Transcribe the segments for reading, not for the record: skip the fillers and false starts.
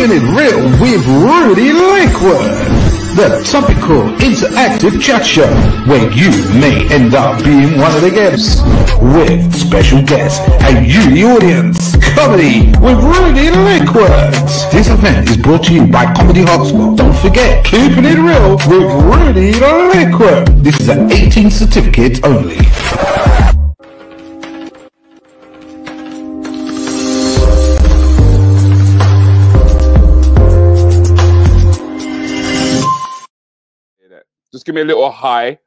Keeping It Real with Rudi Lickwood, the topical interactive chat show where you may end up being one of the guests, with special guests and you, the audience. Comedy with Rudi Lickwood. This event is brought to you by Comedy Hotspot. Don't forget, Keeping It Real with Rudi Lickwood. This is an 18 certificate only. Just give me a little hi.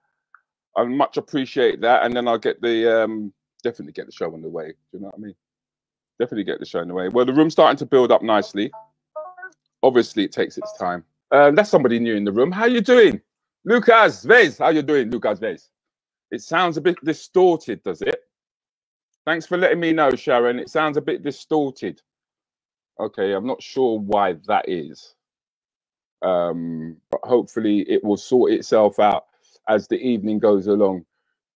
I much appreciate that, and then I'll get the definitely get the show on the way. Do you know what I mean? Definitely get the show on the way. Well, the room's starting to build up nicely. Obviously, it takes its time. That's somebody new in the room. How you doing, Lucas Vez? How you doing, Lucas Vez? It sounds a bit distorted, does it? Thanks for letting me know, Sharon. It sounds a bit distorted. Okay, I'm not sure why that is. But hopefully it will sort itself out as the evening goes along.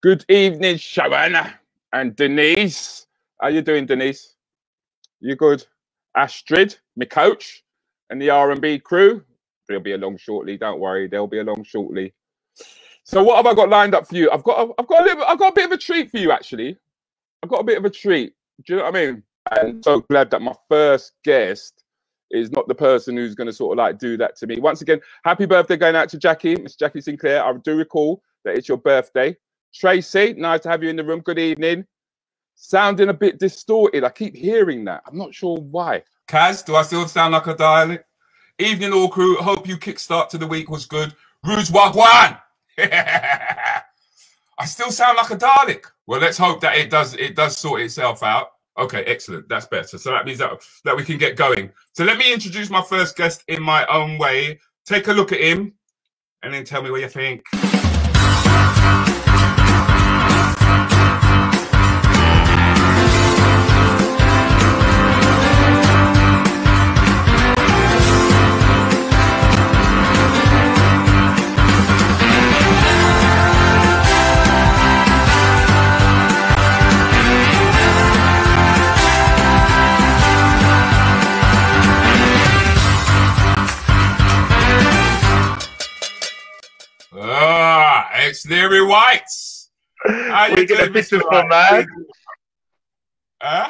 Good evening, Sharon and Denise. How you doing, Denise? You good? Astrid, my coach, and the R&B crew. They'll be along shortly. Don't worry, they'll be along shortly. So what have I got lined up for you? I've got a bit of a treat for you, actually. I've got a bit of a treat. Do you know what I mean? I'm so glad that my first guest is not the person who's going to sort of like do that to me. Once again, happy birthday going out to Jackie, Miss Jackie Sinclair. I do recall that it's your birthday. Tracy, nice to have you in the room. Good evening. Sounding a bit distorted. I keep hearing that. I'm not sure why. Kaz, do I still sound like a dialect? Evening, all crew. Hope you kickstart to the week was good. Rouge Wagwan. I still sound like a Dalek. Well, let's hope that it does sort itself out. Okay, excellent. That's better. So that means that we can get going. So let me introduce my first guest in my own way. Take a look at him and then tell me what you think. It's Leary Wright. Where you get the pictures from, man? Huh?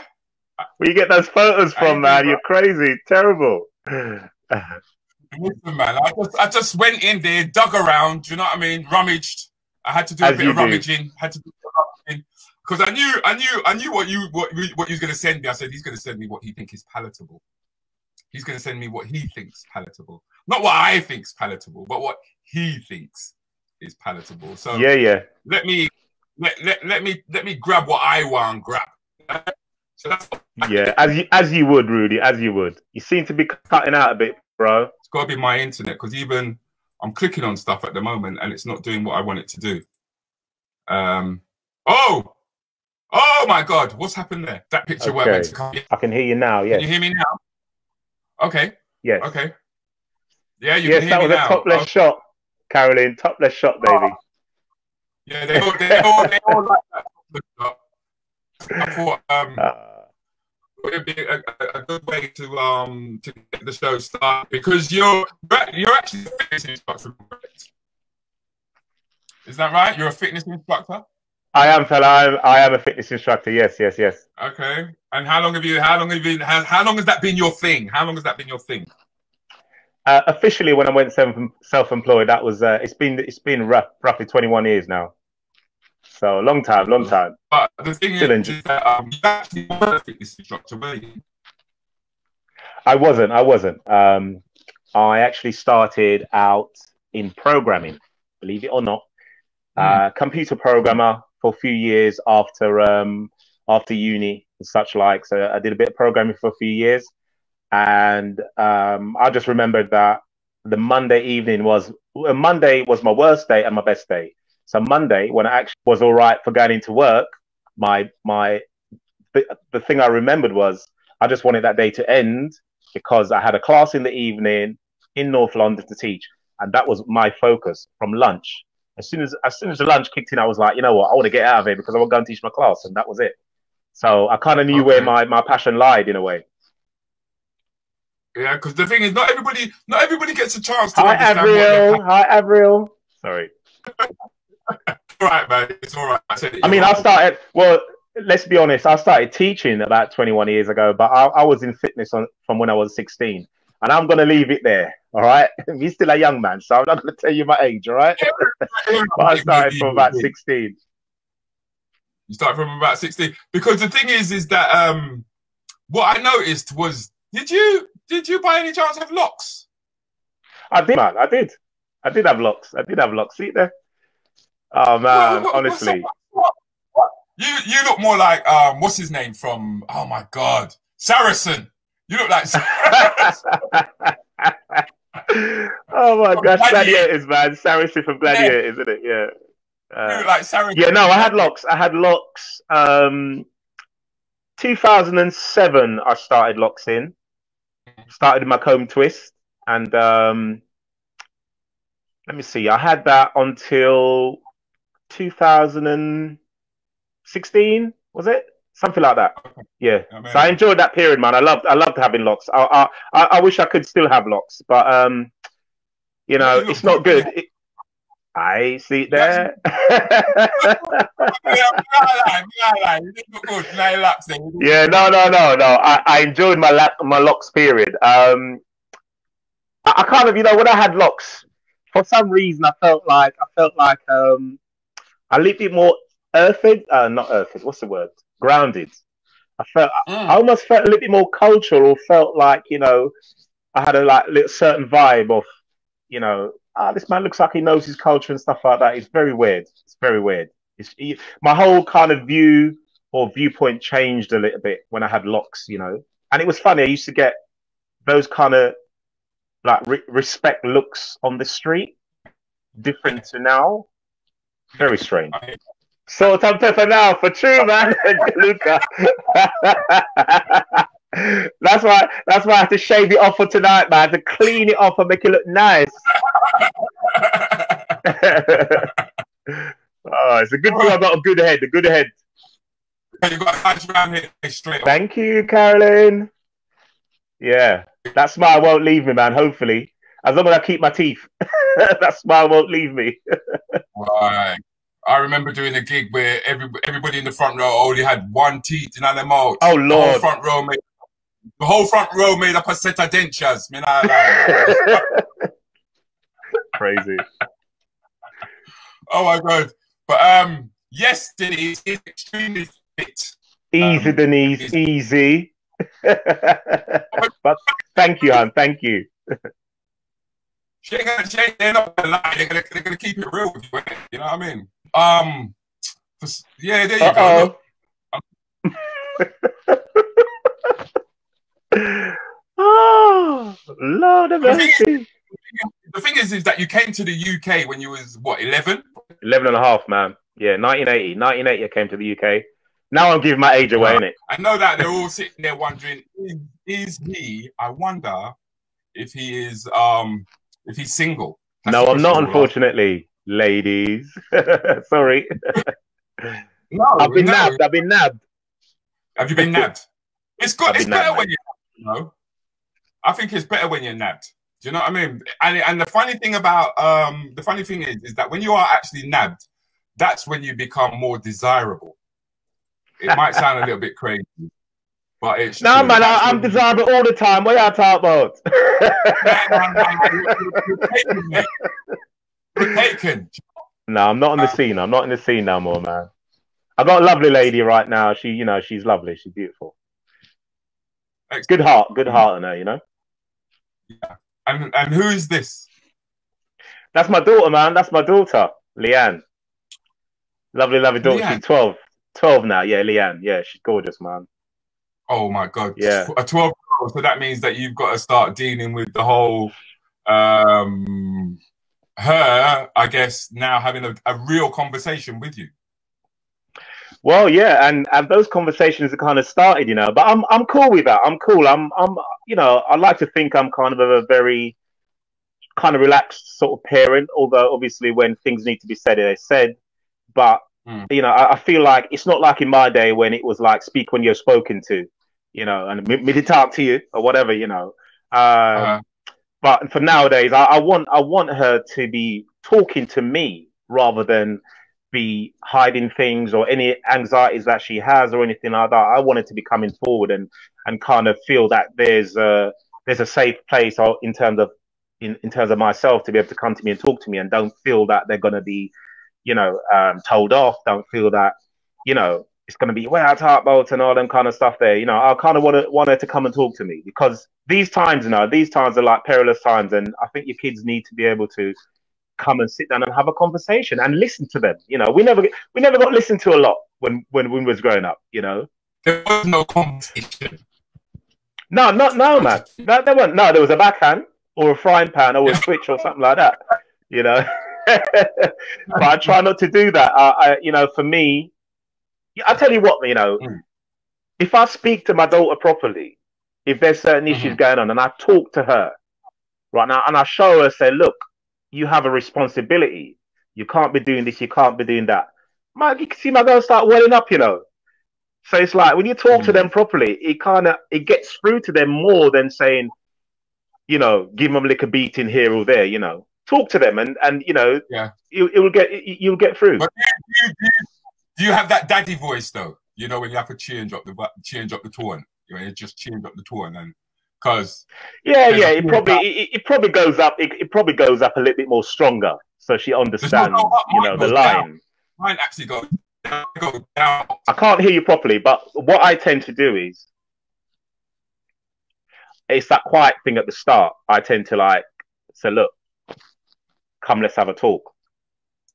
Where you get those photos from, man? You're crazy. Terrible. Listen, man, I just went in there, dug around, do you know what I mean? Rummaged. I had to do a bit of rummaging. Because I knew what you was gonna send me. I said he's gonna send me what he thinks is palatable. He's gonna send me what he thinks palatable. Not what I think's palatable, but what he thinks is palatable. So yeah. Let me grab what I want to grab. So that's as you would, Rudi, as you would. You seem to be cutting out a bit, bro. It's got to be my internet, because even I'm clicking on stuff at the moment and it's not doing what I want it to do. Oh my God, what's happened there? That picture weren't meant to come in. I can hear you now. Yes. Can you hear me now? Okay. Yes. Okay. Yeah, you can hear me now. Yes, that was a topless shot, Carolyn. Topless shot, baby. Yeah, they all like that. I thought it'd be a good way to get the show started, because you're actually a fitness instructor. Is that right? You're a fitness instructor? I am, fella. I am a fitness instructor. Yes. Okay. And how long has that been your thing? How long has that been your thing? Officially, when I went self-employed, that was it's been roughly 21 years now. So long time. But the thing is that you actually were a fitness instructor, were you? I wasn't. I actually started out in programming, believe it or not. Computer programmer for a few years after uni and such like. So I did a bit of programming for a few years. And I just remembered that the Monday was my worst day and my best day. So Monday, when I actually was all right for going into work, the thing I remembered was I just wanted that day to end, because I had a class in the evening in North London to teach, and that was my focus from lunch. As soon as the lunch kicked in, I was like, you know what, I want to get out of here because I want to go and teach my class, and that was it. So I kind of knew where my passion lied in a way. Yeah, because the thing is, not everybody gets a chance to Hi, understand Avril. Hi, Avril. Sorry. All right, man. It's all right. I mean, I started. Well, let's be honest. I started teaching about 21 years ago, but I was in fitness from when I was 16, and I'm gonna leave it there. All right. You're still a young man, so I'm not gonna tell you my age. All right. But I started from about 16. You started from about 16 because the thing is that what I noticed was, did you by any chance have locks? I did, man. I did have locks. See there? Oh man, honestly. You look more like what's his name from? Oh my God, Saracen. You look like. Oh my gosh, Gladiators, man. Saracen from Gladiators, isn't it? Yeah. You look like Saracen. Yeah, no, I had locks. 2007, I started locks in. Started in my comb twist, and let me see. I had that until 2016, was it? Something like that. Yeah. So I enjoyed that period, man. I loved having locks. I wish I could still have locks, but you know, it's not good. I see it there. Yeah, no. I enjoyed my locks period. I kind of, you know, when I had locks, for some reason I felt like a little bit more earthed. Not earthed. What's the word? Grounded. I almost felt a little bit more cultural, or felt like, you know, I had a little certain vibe of, you know, this man looks like he knows his culture and stuff like that. It's very weird. My whole kind of view or viewpoint changed a little bit when I had locks, you know. And it was funny. I used to get those kind of like respect looks on the street, different to now. Very strange. So time for now, for true, man. Luca. That's why I have to shave it off for tonight, man, to clean it off and make it look nice. Oh, it's a good thing I got a good head. You got a nice round head straight. Thank you, Carolyn. Yeah, that smile won't leave me, man. Hopefully, as long as I keep my teeth, that smile won't leave me. Right. I remember doing a gig where everybody in the front row only had one teeth in their mouth. Oh Lord! The whole front row made up a set of dentures. Crazy. Oh my God! But yes, Denise is extremely fit. Easy, Denise, easy. But thank you, hon. Thank you. They're not gonna lie. They're gonna keep it real with you. You know what I mean? Yeah, there you go. Oh, Lord of mercy. The thing is that you came to the UK when you was, what, 11? 11 and a half, man. Yeah, 1980. 1980 I came to the UK. Now I'm giving my age away, innit? I know that they're all sitting there wondering, I wonder if he is, if he's single. No, I'm not, unfortunately, ladies. Sorry. No, I've been nabbed. Have you been nabbed? It's good. It's better when you're nabbed, you know? I think it's better when you're nabbed. Do you know what I mean? And the funny thing about is that when you are actually nabbed, that's when you become more desirable. It might sound a little bit crazy, but it's no, true. Man. I'm desirable all the time. What y'all talk about? You're taken. No, I'm not on the scene. I'm not in the scene no more, man. I've got a lovely lady right now. She, you know, she's lovely. She's beautiful. Good heart in her, you know. Yeah. And who is this? That's my daughter, man. That's my daughter, Leanne. Lovely daughter. Leanne. She's 12 now. Yeah, Leanne. Yeah, she's gorgeous, man. Oh my God. Yeah. A 12-year-old. So that means that you've got to start dealing with the whole her, I guess, now having a real conversation with you. Well, yeah, and those conversations are kind of started, you know. But I'm cool with that. I'm cool. I'm you know, I like to think I'm kind of a very kind of relaxed sort of parent. Although obviously when things need to be said, they're said. But you know, I feel like it's not like in my day when it was like speak when you're spoken to, you know, and me to talk to you or whatever, you know. But for nowadays, I want her to be talking to me rather than be hiding things or any anxieties that she has or anything like that. I want her to be coming forward and kind of feel that there's a safe place in terms of myself to be able to come to me and talk to me, and don't feel that they're going to be, told off. Don't feel that, it's going to be way out heartbolt and all them kind of stuff there. I kind of want her to come and talk to me, because these times are like perilous times, and I think your kids need to be able to come and sit down and have a conversation and listen to them. We never got listened to a lot when we was growing up. There was no conversation. No, man. There weren't. No, there was a backhand or a frying pan or a switch or something like that. But I try not to do that. For me, I tell you what, if I speak to my daughter properly, if there's certain issues going on, and I talk to her right now, and I show her, say, look, you have a responsibility. You can't be doing this. You can't be doing that. You can see my girl start welling up, So it's like when you talk to them properly, it gets through to them more than saying, give them like a beating here or there. Talk to them, and you'll get through. But do you have that daddy voice though? When you have to change up the tone. You just change up the tone, and because it probably goes up. It probably goes up a little bit more stronger, so she understands. The line. Mine actually goes down. I can't hear you properly, but what I tend to do is, it's that quiet thing at the start. I tend to say, look, come, let's have a talk.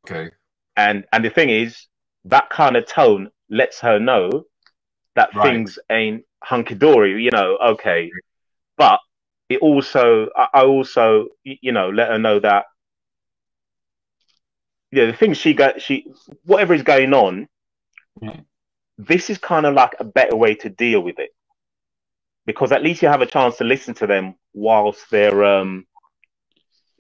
Okay. And the thing is, that kind of tone lets her know that things ain't hunky-dory, okay. But I also let her know that, the things whatever is going on, this is kind of like a better way to deal with it. Because at least you have a chance to listen to them whilst they're,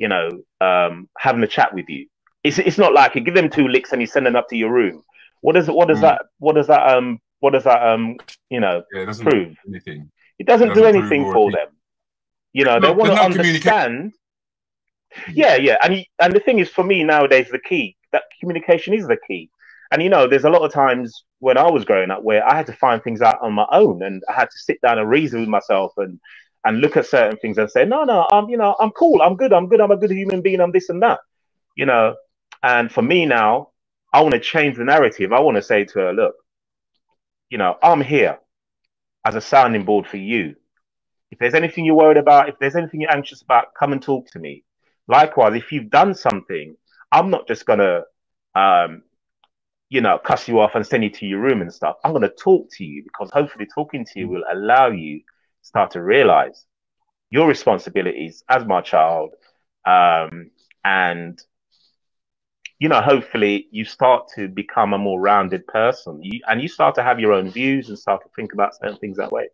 having a chat with you. It's not like you give them 2 licks and you send them up to your room. What does that prove? Anything. It doesn't do anything for them. They want to understand. Yeah. And the thing is, for me nowadays, the key, that communication is the key. And there's a lot of times when I was growing up where I had to find things out on my own, and I had to sit down and reason with myself and look at certain things and say, no, I'm cool, I'm good, I'm a good human being, I'm this and that, And for me now, I want to change the narrative. I want to say to her, look, I'm here as a sounding board for you. If there's anything you're worried about, if there's anything you're anxious about, come and talk to me. Likewise, if you've done something, I'm not just going to, cuss you off and send you to your room and stuff. I'm going to talk to you, because hopefully talking to you will allow you to start to realize your responsibilities as my child. And, hopefully you start to become a more rounded person, and you start to have your own views and start to think about certain things that way.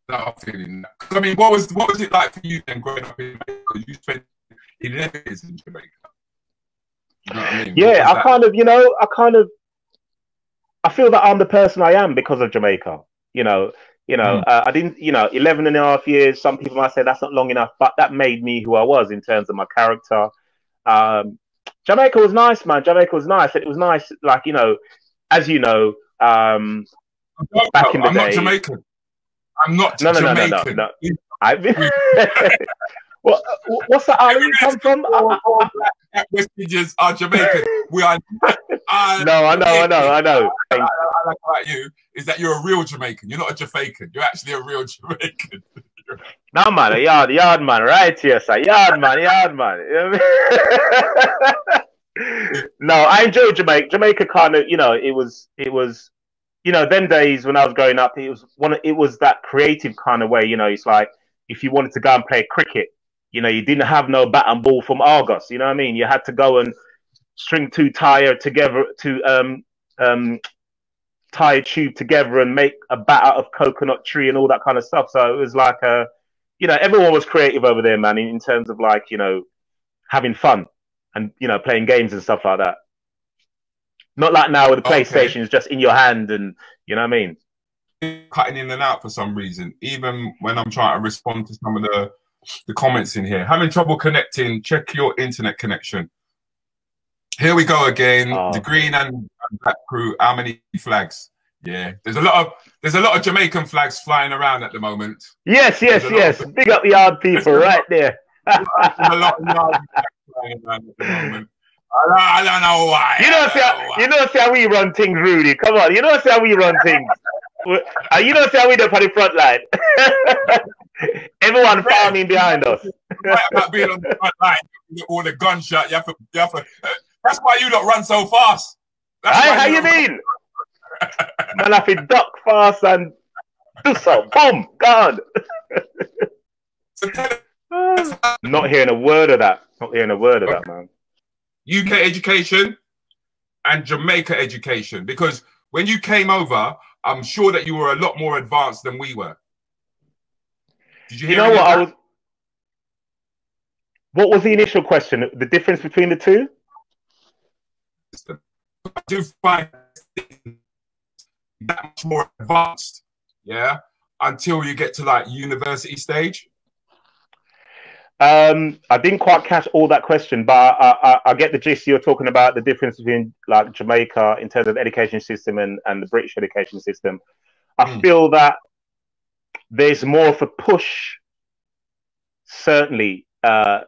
No, I'm feeling that. I mean, what was it like for you then growing up in Jamaica? Because you spent 11 years in Jamaica. You know what I mean? Yeah, I feel that I'm the person I am because of Jamaica. I didn't, 11 and a half years, some people might say that's not long enough, but that made me who I was in terms of my character. Jamaica was nice, man. Jamaica was nice. It was nice, as you know, back in the day. I'm not Jamaican. I'm not Jamaican. No. What's the island you come from? West Indians are Jamaican. We are. No, I know. I like about you is that you're a real Jamaican. You're not a Jamaican. You're actually a real Jamaican. No, man, a yard man, right here, sir. Yard man. You know what I mean? No, I enjoy Jamaica. Jamaica kind of, it was, them days when I was growing up, it was that creative kind of way. It's like if you wanted to go and play cricket, you didn't have no bat and ball from Argos. You know what I mean? You had to go and string 2 tire together to tie a tube together and make a bat out of coconut tree and all that kind of stuff. So it was like everyone was creative over there, man, in terms of having fun and playing games and stuff like that. Not like now where the PlayStation is just in your hand, and you know what I mean. cutting in and out for some reason, even when I'm trying to respond to some of the comments in here. Having trouble connecting. Check your internet connection. Here we go again. The green and black crew. How many flags? Yeah, there's a lot of Jamaican flags flying around at the moment. Yes. Big up yard people right there. There's a lot of yard flags flying around at the moment. I don't know why. You know how we run things, Rudy. Come on, you know how we run things. You know how we do on the front line. Everyone farming behind us. Right about being on the front line, all the gunshot. You have to. That's why you don't run so fast. How you mean? Man, I have to duck fast and do so. Boom, gone. Not hearing a word of that. Not hearing a word of that, man. UK education and Jamaica education, because when you came over, I'm sure that you were a lot more advanced than we were. Did you hear? You know what was the initial question? The difference between the two? I do find that much more advanced, yeah, until you get to like university stage. I didn't quite catch all that question, but I get the gist. You're talking about the difference between like Jamaica in terms of the education system and the British education system. I feel that there's more of a push, certainly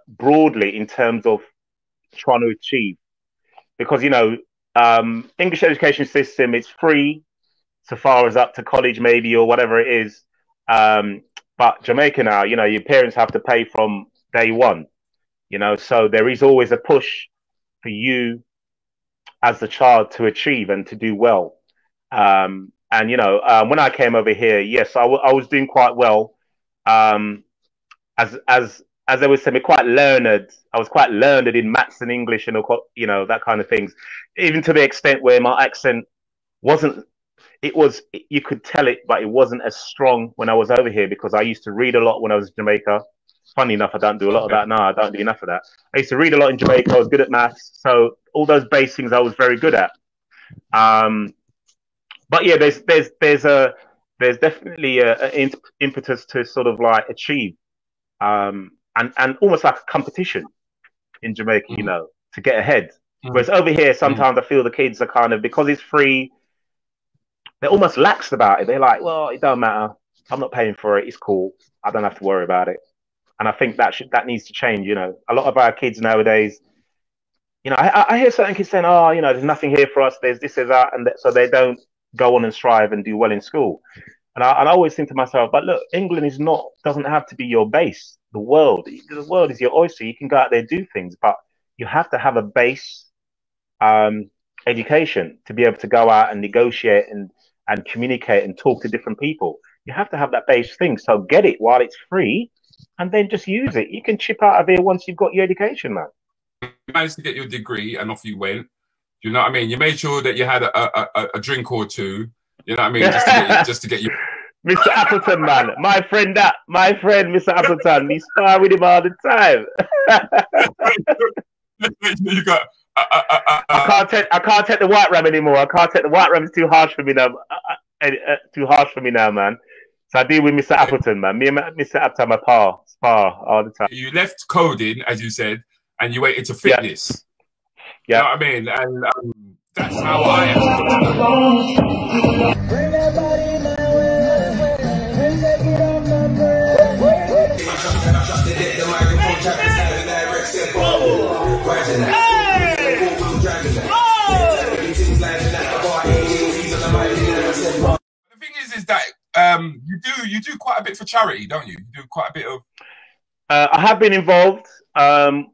broadly, in terms of trying to achieve. Because, you know, English education system, it's free so far as up to college maybe or whatever it is. But Jamaica now, you know, your parents have to pay from day one, you know, so there is always a push for you as the child to achieve and to do well. And, you know, when I came over here, yes, I was doing quite well. As I was saying, quite learned. I was quite learned in maths and English and, you know, that kind of things, even to the extent where my accent wasn't, you could tell it, but it wasn't as strong when I was over here because I used to read a lot when I was in Jamaica. Funny enough, I don't do a lot of that now. I don't do enough of that. I used to read a lot in Jamaica. I was good at maths. So all those base things I was very good at. But yeah, there's definitely an impetus to sort of like achieve, and almost like a competition in Jamaica, you know, to get ahead. Whereas over here, sometimes I feel the kids are kind of, because it's free, they're almost laxed about it. They're like, well, it don't matter. I'm not paying for it. It's cool. I don't have to worry about it. And I think that needs to change. You know, a lot of our kids nowadays, you know, I hear certain kids saying, oh, you know, there's nothing here for us. There's this, there's that. And so they don't go on and strive and do well in school. And I always think to myself, but look, England doesn't have to be your base. The world is your oyster. You can go out there and do things, but you have to have a base education to be able to go out and negotiate and communicate and talk to different people. You have to have that base thing. So get it while it's free and then just use it. You can chip out of here once you've got your education, man. You managed to get your degree and off you went. Do you know what I mean? You made sure that you had a drink or two. You know what I mean? Just to get you. Mr. Appleton, man. My friend, Mr. Appleton. We spar with him all the time. You got. I can't take the white ram anymore. I can't take the white ram. It's too harsh for me now. Too harsh for me now, man. So I deal with Mr. Appleton, man. Me and Mr. Appleton, my spar all the time. You left coding, as you said, and you went into fitness. Yeah. You know what I mean? And that's how I am. Bring that body my way. Bring that get off my brain. The thing is that you do quite a bit for charity, don't you? You do quite a bit of. I have been involved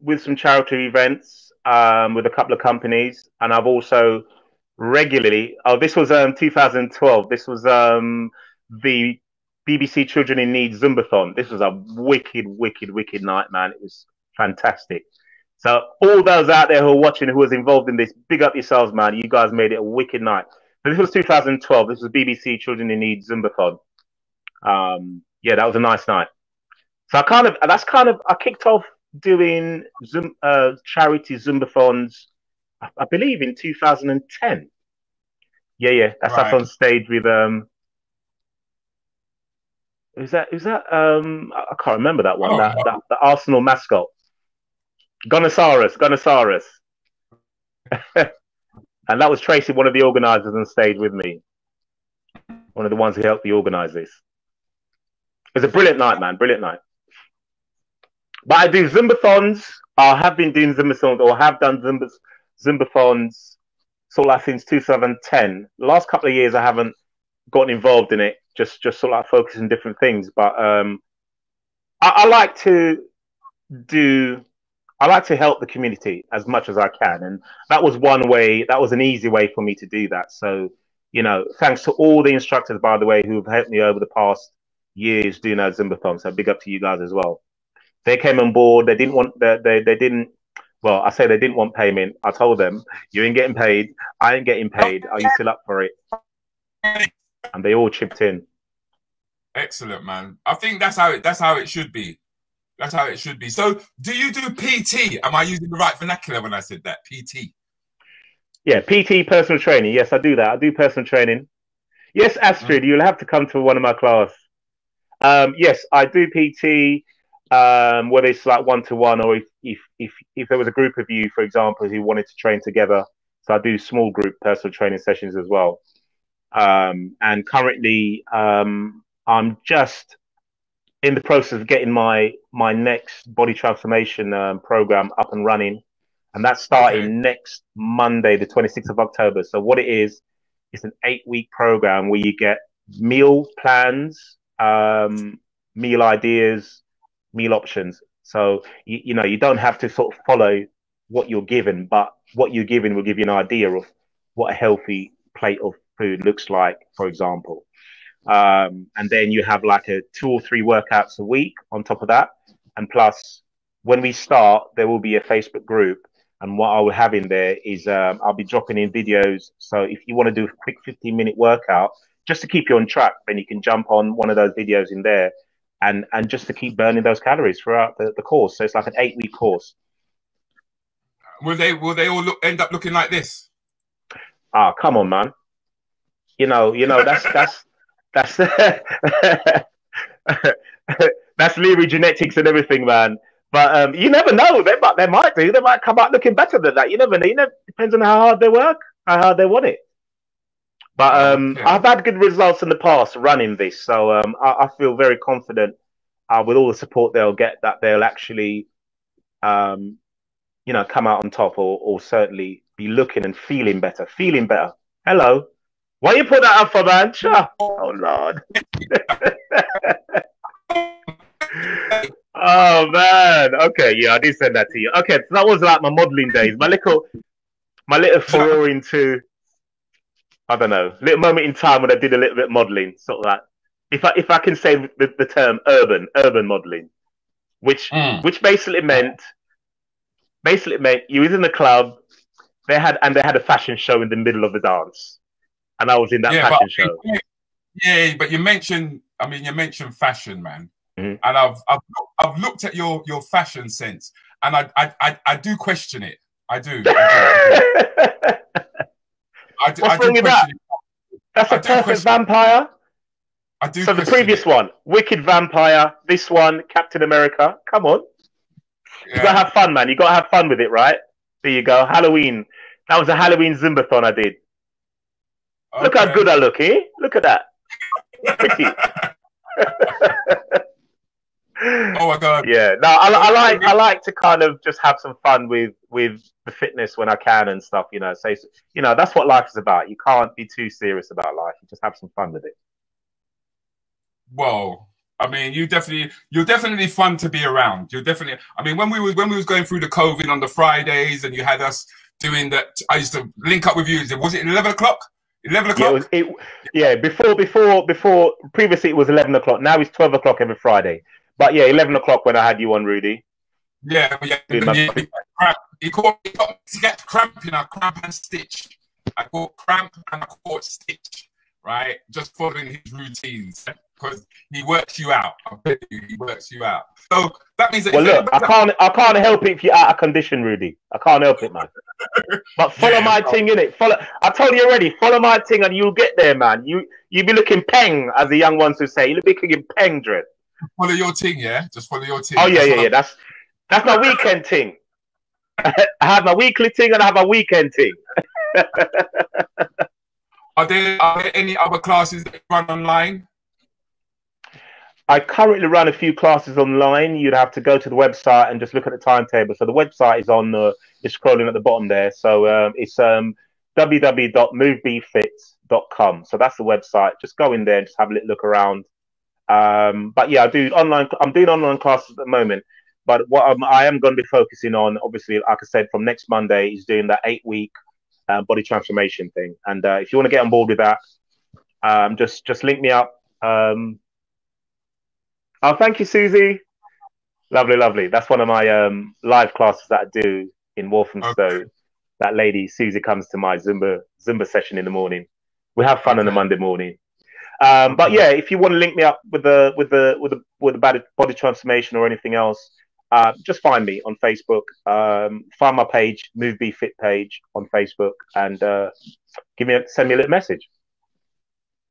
with some charity events with a couple of companies, and I've also regularly. Oh, this was 2012. This was the BBC Children in Need Zumbathon. This was a wicked night, man. It was fantastic. So all those out there who are watching, who was involved in this, big up yourselves, man. You guys made it a wicked night. But this was 2012. This was BBC Children in Need Zumbathon. Yeah, that was a nice night. So I kicked off doing charity Zumbathons, I believe in 2010. Yeah, that's right. Up on stage with Who's that? I can't remember that one. Oh, That the Arsenal mascot. Gunnosaurus. And that was Tracy, one of the organisers, on stage with me. One of the ones who helped me organise this. It was a brilliant night, man. Brilliant night. But I do Zumbathons. I have been doing Zumbathons, or have done Zumbathons sort of like since 2010. The last couple of years, I haven't gotten involved in it. Just sort of like focusing on different things. But I like to help the community as much as I can. And that was one way, that was an easy way for me to do that. So, you know, thanks to all the instructors, by the way, who have helped me over the past years doing our Zumbathon. So big up to you guys as well. They came on board. They didn't want, they didn't, well, I say they didn't want payment. I told them, you ain't getting paid. I ain't getting paid. Are you still up for it? And they all chipped in. Excellent, man. I think that's how it should be. That's how it should be. So, do you do PT? Am I using the right vernacular when I said that? PT? Yeah, PT, personal training. Yes, I do that. I do personal training. Yes, Astrid, you'll have to come to one of my class. Yes, I do PT, whether it's like one-to-one, or if there was a group of you, for example, who wanted to train together. So I do small group personal training sessions as well. And currently, I'm just in the process of getting my next body transformation program up and running, and that's starting next Monday, the 26th of October. So what it is, it's an 8-week program where you get meal plans, meal ideas, meal options. So you know, you don't have to sort of follow what you're given, but what you're given will give you an idea of what a healthy plate of food looks like, for example. And then you have like a 2 or 3 workouts a week on top of that. And plus, when we start, there will be a Facebook group. And what I will have in there is I'll be dropping in videos. So if you want to do a quick 15-minute workout, just to keep you on track, then you can jump on one of those videos in there and just to keep burning those calories throughout the course. So it's like an 8-week course. Will they all end up looking like this? Ah, come on, man. You know, that's that's Leary genetics and everything, man. But you never know. They might do. They might come out looking better than that. You never know. You know, depends on how hard they work, how hard they want it. But I've had good results in the past running this, so I feel very confident with all the support they'll get, that they'll actually, you know, come out on top, or certainly be looking and feeling better. Hello. Why you put that up for, man? Oh, Lord. Oh, man. Okay, yeah, I did send that to you. Okay, so that was like my modelling days. My little furore into, I don't know, little moment in time when I did a little bit of modelling, sort of like, if I can say the term urban modelling, which basically meant you was in the club, they had a fashion show in the middle of the dance. And I was in that fashion show. Yeah, but you mentioned fashion, man. Mm-hmm. And I've looked at your fashion sense, and I do question it. I do. What's wrong with that? That's a perfect vampire. I do. So the previous one, Wicked Vampire. This one, Captain America. Come on. Yeah. You gotta have fun, man. You gotta have fun with it, right? There you go. Halloween. That was a Halloween Zumbathon I did. Okay. Look how good I look, eh? Look at that. Pretty. Oh my God. Yeah. No, I like to kind of just have some fun with the fitness when I can and stuff, you know. So, you know, that's what life is about. You can't be too serious about life. You just have some fun with it. Well, I mean, you're definitely fun to be around. You're definitely, I mean, when we was going through the COVID on the Fridays and you had us doing that, I used to link up with you. Was it 11 o'clock? 11 o'clock? Yeah, before, previously it was 11 o'clock. Now it's 12 o'clock every Friday. But yeah, 11 o'clock when I had you on, Rudy. Yeah. He got to get cramp, you know, cramp and stitch. I caught cramp and I caught stitch, right? Just following his routines. because he works you out. I bet you, he works you out. So that means that. Well, look, I can't help it if you're out of condition, Rudy. I can't help it, man. But follow my thing, innit? I told you already. Follow my thing, and you'll get there, man. You be looking peng, as the young ones would say. You'll be looking peng, dread. Follow your thing, yeah. Just follow your thing. Oh yeah. That's my weekend thing. I have my weekly thing and I have my weekend thing. Are there any other classes that you run online? I currently run a few classes online. You'd have to go to the website and just look at the timetable. So the website is on it's scrolling at the bottom there. So it's www.movebefit.com. So that's the website. Just go in there and just have a little look around. But yeah, I'm doing online classes at the moment. But what I am going to be focusing on, obviously, like I said, from next Monday, is doing that 8-week body transformation thing. And if you want to get on board with that, just link me up. Oh, thank you, Susie. Lovely. That's one of my live classes that I do in Walthamstow. Okay. That lady, Susie, comes to my Zumba session in the morning. We have fun on a Monday morning. But yeah, if you want to link me up with the body transformation or anything else, just find me on Facebook. Find my page, Move Be Fit page on Facebook, and send me a little message.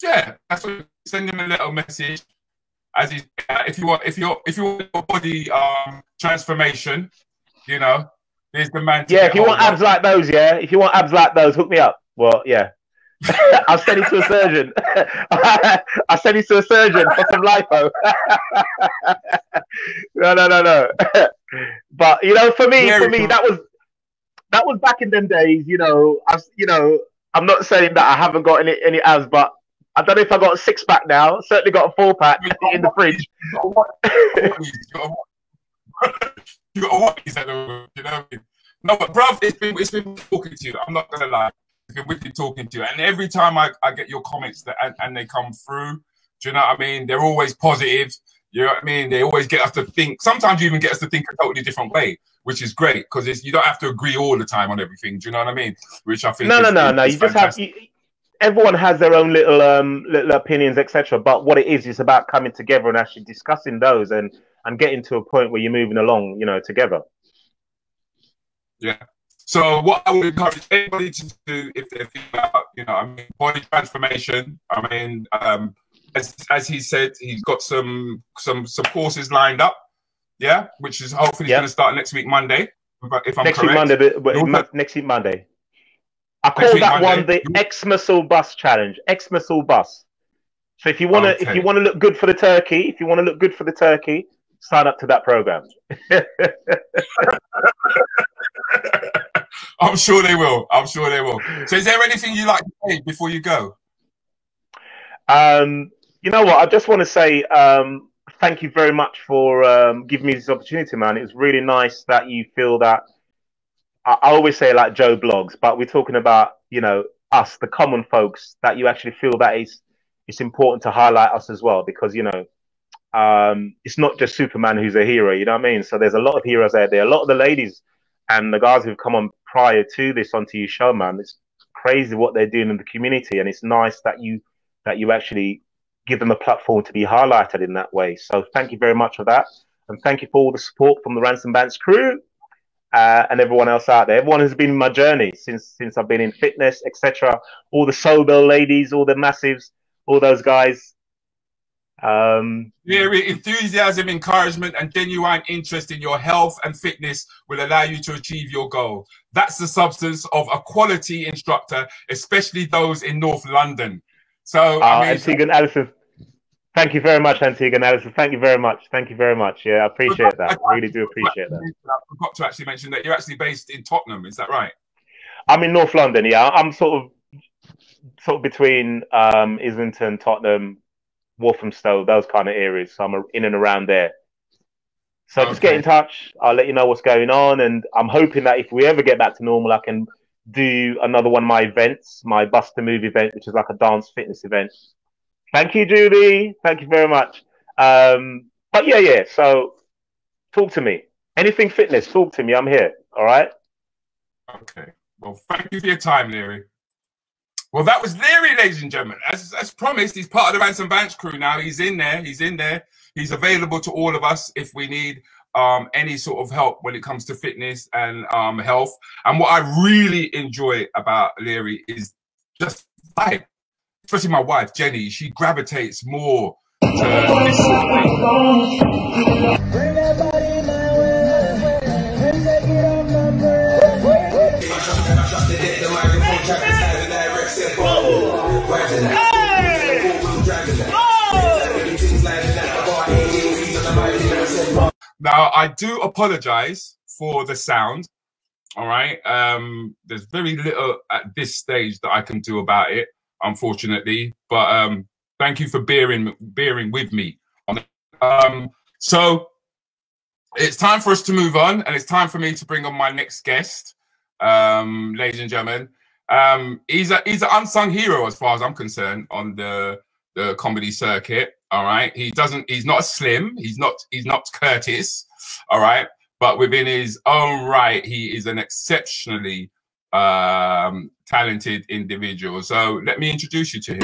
Yeah, that's what. Send him a little message. As if you want your body transformation, there's the man. Yeah, if you want abs like those, hook me up. Well, yeah. I'll send you to a surgeon. I'll send you to a surgeon for some lipo. No. But for me, that was back in them days. I'm not saying that I haven't got any abs, but I don't know if I got a 6-pack now. Certainly got a 4-pack in the fridge. You got what? No, but bruv, it's been talking to you. I'm not gonna lie. With you talking to you, and every time I get your comments and they come through, do you know what I mean? They're always positive. You know what I mean? They always get us to think. Sometimes you even get us to think a totally different way, which is great because you don't have to agree all the time on everything. Do you know what I mean? Which I think no. You just have. Everyone has their own little opinions, etc. But what it is about coming together and actually discussing those and getting to a point where you're moving along, together. Yeah. So what I would encourage anybody to do if they feel about, body transformation. As he said, he's got some courses lined up, yeah, which is hopefully going to start next week Monday, if I'm correct. Next week Monday. I call that one the X-Muscle Bus Challenge. X-Muscle Bus. So if you want to look good for the turkey, sign up to that program. I'm sure they will. So is there anything you like to say before you go? You know what? I just want to say thank you very much for giving me this opportunity, man. It was really nice that you feel that. I always say like Joe Blogs, but we're talking about, us, the common folks, that you actually feel that it's important to highlight us as well, because, it's not just Superman who's a hero, you know what I mean? So there's a lot of heroes out there. A lot of the ladies and the guys who've come on prior to this onto your show, man, it's crazy what they're doing in the community, and it's nice that you actually give them a platform to be highlighted in that way. So thank you very much for that, and thank you for all the support from the Rants and Bants crew and everyone else out there. Everyone has been in my journey since I've been in fitness, etc. All the Sobel ladies, all the massives, all those guys. Enthusiasm, encouragement, and genuine interest in your health and fitness will allow you to achieve your goal. That's the substance of a quality instructor, especially those in North London. So, Antiguan, Alison, thank you very much, Antiguan, Alison. Thank you very much. Yeah, I appreciate that. I really do appreciate that. I forgot to actually mention that you're actually based in Tottenham. Is that right? I'm in North London. Yeah, I'm sort of between Islington, Tottenham, Walthamstow, those kind of areas. So I'm in and around there. So just get in touch. I'll let you know what's going on. And I'm hoping that if we ever get back to normal, I can do another one of my events, my Bust to Move event, which is like a dance fitness event. Thank you, Judy. Thank you very much. But yeah. So talk to me. Anything fitness, talk to me. I'm here. All right? Okay. Well, thank you for your time, Leary. Well, that was Leary, ladies and gentlemen. As promised, he's part of the Rants and Bants crew now. He's in there. He's in there. He's available to all of us if we need any sort of help when it comes to fitness and health. And what I really enjoy about Leary is just vibe. Especially my wife, Jenny. She gravitates more to this sort of thing. Bring that body my way. Bring that get on my brain. Now, I do apologize for the sound, all right? There's very little at this stage that I can do about it, unfortunately, but thank you for bearing with me. So it's time for us to move on, and it's time for me to bring on my next guest, ladies and gentlemen. He's an unsung hero as far as I'm concerned on the comedy circuit. All right, he's not a Slim, he's not Curtis, all right, but within his own right, he is an exceptionally talented individual. So let me introduce you to him.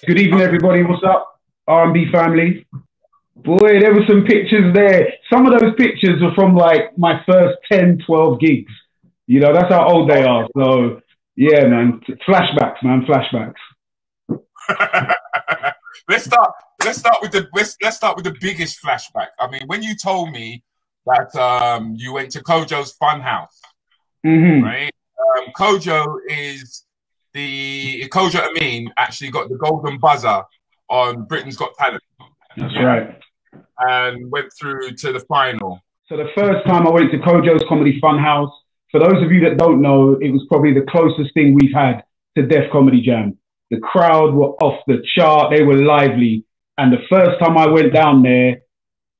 Good evening, everybody. What's up, R&B family? Boy, there were some pictures there. Some of those pictures are from like my first 10, 12 gigs. You know, that's how old they are. So, yeah, man, flashbacks, man, flashbacks. Let's start with the biggest flashback. I mean, when you told me that you went to Kojo's Funhouse, right? Kojo is Kojo Amin actually got the golden buzzer on Britain's Got Talent. That's right. And went through to the final. So the first time I went to Kojo's Comedy Funhouse, for those of you that don't know, it was probably the closest thing we've had to Def Comedy Jam. The crowd were off the chart. They were lively. And the first time I went down there,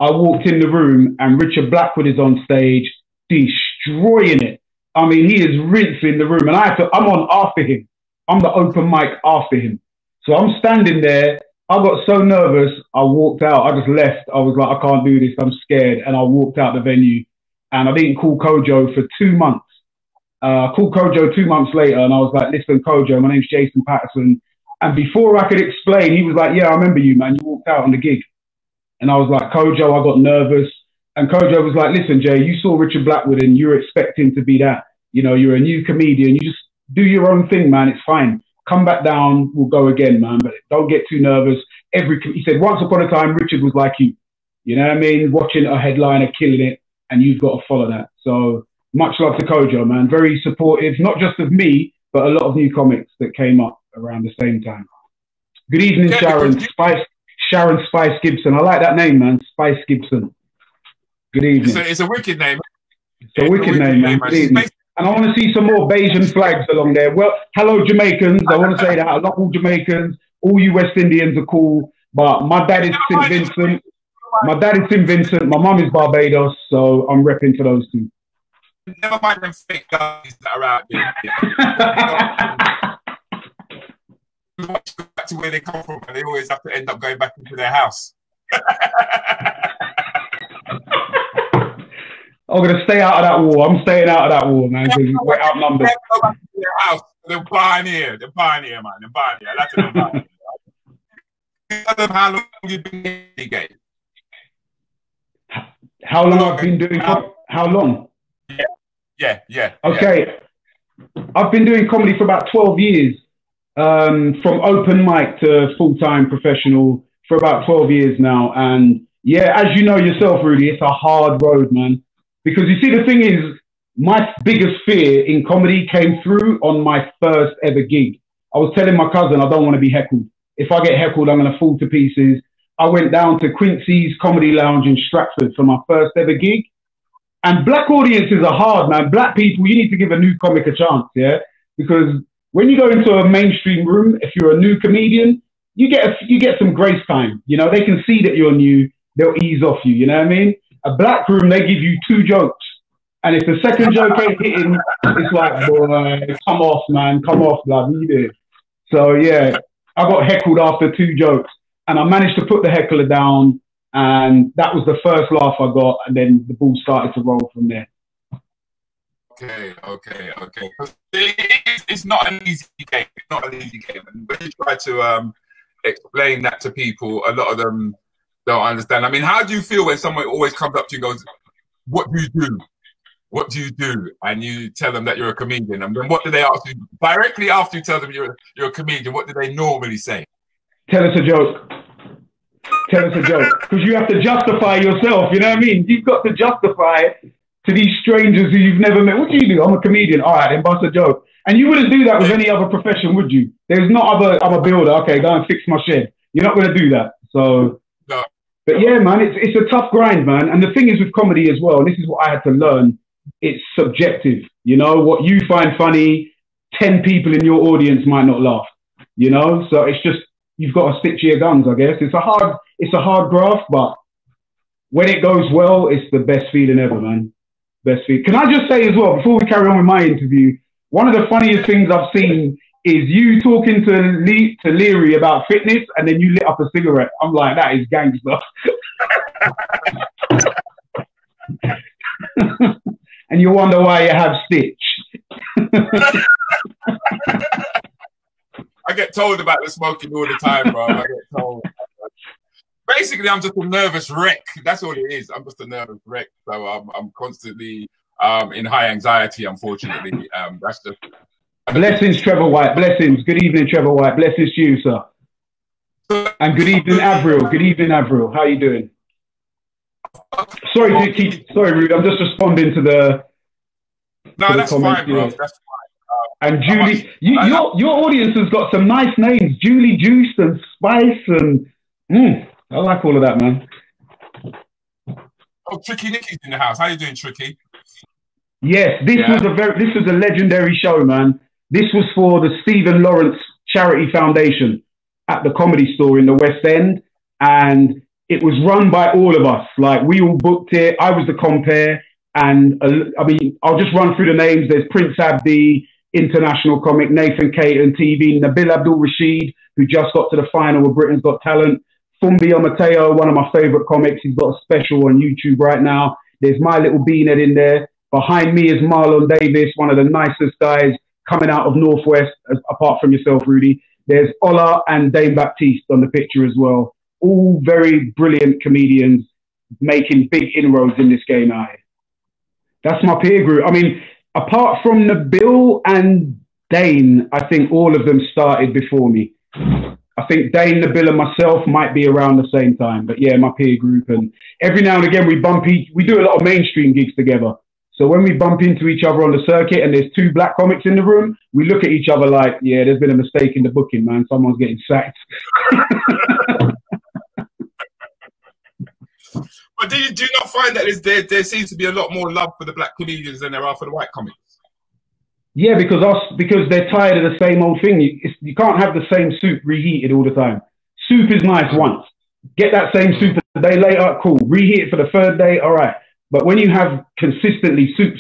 I walked in the room and Richard Blackwood is on stage, destroying it. I mean, he is rinsing the room. And I'm on after him. I'm the open mic after him. So I'm standing there. I got so nervous, I walked out. I just left. I was like, I can't do this. I'm scared. And I walked out the venue. And I didn't call Kojo for 2 months. I called Kojo 2 months later. And I was like, listen, Kojo, my name's Jason Patterson. And before I could explain, he was like, yeah, I remember you, man. You walked out on the gig. And I was like, Kojo, I got nervous. And Kojo was like, listen, Jay, you saw Richard Blackwood and you're expecting to be that. You know, you're a new comedian. You just do your own thing, man. It's fine. Come back down. We'll go again, man. But don't get too nervous. He said, once upon a time, Richard was like you. You know what I mean? Watching a headliner killing it, and you've got to follow that. So much love to Kojo, man. Very supportive, not just of me, but a lot of new comics that came up around the same time. Good evening, Sharon. Sharon Spice Gibson. I like that name, man. Spice Gibson. Good evening. It's a wicked name. It's a wicked name, man. Good evening. And I want to see some more Bayesian flags along there. Well, hello, Jamaicans. I want to say that. I love all Jamaicans. All you West Indians are cool. But my dad is St. Vincent. My dad is St. Vincent. My mum is Barbados. So I'm repping for those two. Never mind them fake guys that are out there. Go back to where they come from, and they always have to end up going back into their house. I'm going to stay out of that war. I'm staying out of that war, man, because we're outnumbered. Go back to their house. They're pioneer. They're pioneer, man. They're pioneer. That's what they're pioneer. Tell them how long you've been in the game. How long I've been doing how long? Yeah. Okay. Yeah. I've been doing comedy for about 12 years. From open mic to full-time professional for about 12 years now. And yeah, as you know yourself, Rudi, it's a hard road, man. Because you see, the thing is, my biggest fear in comedy came through on my first ever gig. I was telling my cousin, I don't want to be heckled. If I get heckled, I'm going to fall to pieces. I went down to Quincy's Comedy Lounge in Stratford for my first ever gig. And black audiences are hard, man. Black people, you need to give a new comic a chance, yeah? Because When you go into a mainstream room, if you're a new comedian, you get some grace time. You know, they can see that you're new. They'll ease off you. You know what I mean? A black room, they give you 2 jokes. And if the second joke ain't hitting, it's like, boy, come off, man. Come off, blood. What you do? So, yeah, I got heckled after 2 jokes. And I managed to put the heckler down. And that was the first laugh I got. And then the ball started to roll from there. Okay. It's not an easy game. It's not an easy game. And when you try to explain that to people, a lot of them don't understand. I mean, how do you feel when someone always comes up to you and goes, "What do you do? What do you do?" And you tell them that you're a comedian. And then what do they ask you directly after you tell them you're a comedian? What do they normally say? Tell us a joke. Tell us a joke. Because you have to justify yourself. You know what I mean? You've got to justify it to these strangers who you've never met. What do you do? I'm a comedian. All right, then bust a joke. And you wouldn't do that with any other profession, would you? There's not I'm a builder. Okay, go and fix my shed. You're not going to do that. So, no. But yeah, man, it's a tough grind, man. And the thing is with comedy as well, and this is what I had to learn, it's subjective. You know, what you find funny, 10 people in your audience might not laugh. You know, so it's just, you've got to stick to your guns, I guess. It's a hard graft, but when it goes well, it's the best feeling ever, man. Best feeling. Can I just say as well, before we carry on with my interview, one of the funniest things I've seen is you talking to Leary about fitness, and then you lit up a cigarette. I'm like, that is gangster. And you wonder why you have Stitch. I get told about the smoking all the time, bro. I get told. Basically, I'm just a nervous wreck. That's all it is. I'm just a nervous wreck. So I'm constantly in high anxiety, unfortunately. That's just... Blessings, Trevor White. Blessings. Good evening, Trevor White. Blessings to you, sir. And good evening, Avril. Good evening, Avril. How you doing? Sorry, Rudi. I'm just responding to the... No, that's fine, bro. That's fine. And Julie, your audience has got some nice names. Julie Juice and Spice and... I like all of that, man. Oh, Tricky Nicky's in the house. How you doing, Tricky? Yes, this was a legendary show, man. This was for the Stephen Lawrence Charity Foundation at the Comedy Store in the West End, and it was run by all of us. Like, we all booked it. I was the compere, and I mean, I'll just run through the names. There's Prince Abdi, international comic, Nathan Caton, TV, Nabil Abdul Rashid, who just got to the final of Britain's Got Talent, Fumbio Mateo, one of my favorite comics. He's got a special on YouTube right now. There's My Little Beanhead in there. Behind me is Marlon Davis, one of the nicest guys coming out of Northwest, apart from yourself, Rudi. There's Ola and Dame Baptiste on the picture as well. All very brilliant comedians making big inroads in this game out here. That's my peer group. I mean, apart from Nabil and Dane, I think all of them started before me. I think Dane, Nabil, and myself might be around the same time. But yeah, my peer group. And every now and again, we do a lot of mainstream gigs together. So when we bump into each other on the circuit and there's 2 black comics in the room, we look at each other like, yeah, there's been a mistake in the booking, man. Someone's getting sacked. But do you not find that there seems to be a lot more love for the black comedians than there are for the white comics? Yeah, because they're tired of the same old thing. You can't have the same soup reheated all the time. Soup is nice once. Get that same soup a day later, cool. Reheat it for the 3rd day, all right. But when you have consistently soup,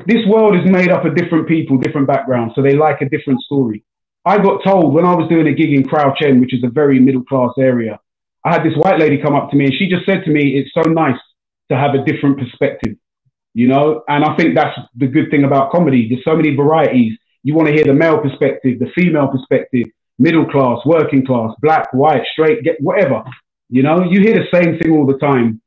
this world is made up of different people, different backgrounds, so they like a different story. I got told when I was doing a gig in Crouch End, which is a very middle-class area, I had this white lady come up to me and she just said to me, it's so nice to have a different perspective, you know? And I think that's the good thing about comedy. There's so many varieties. You want to hear the male perspective, the female perspective, middle class, working class, black, white, straight, whatever. You know, you hear the same thing all the time,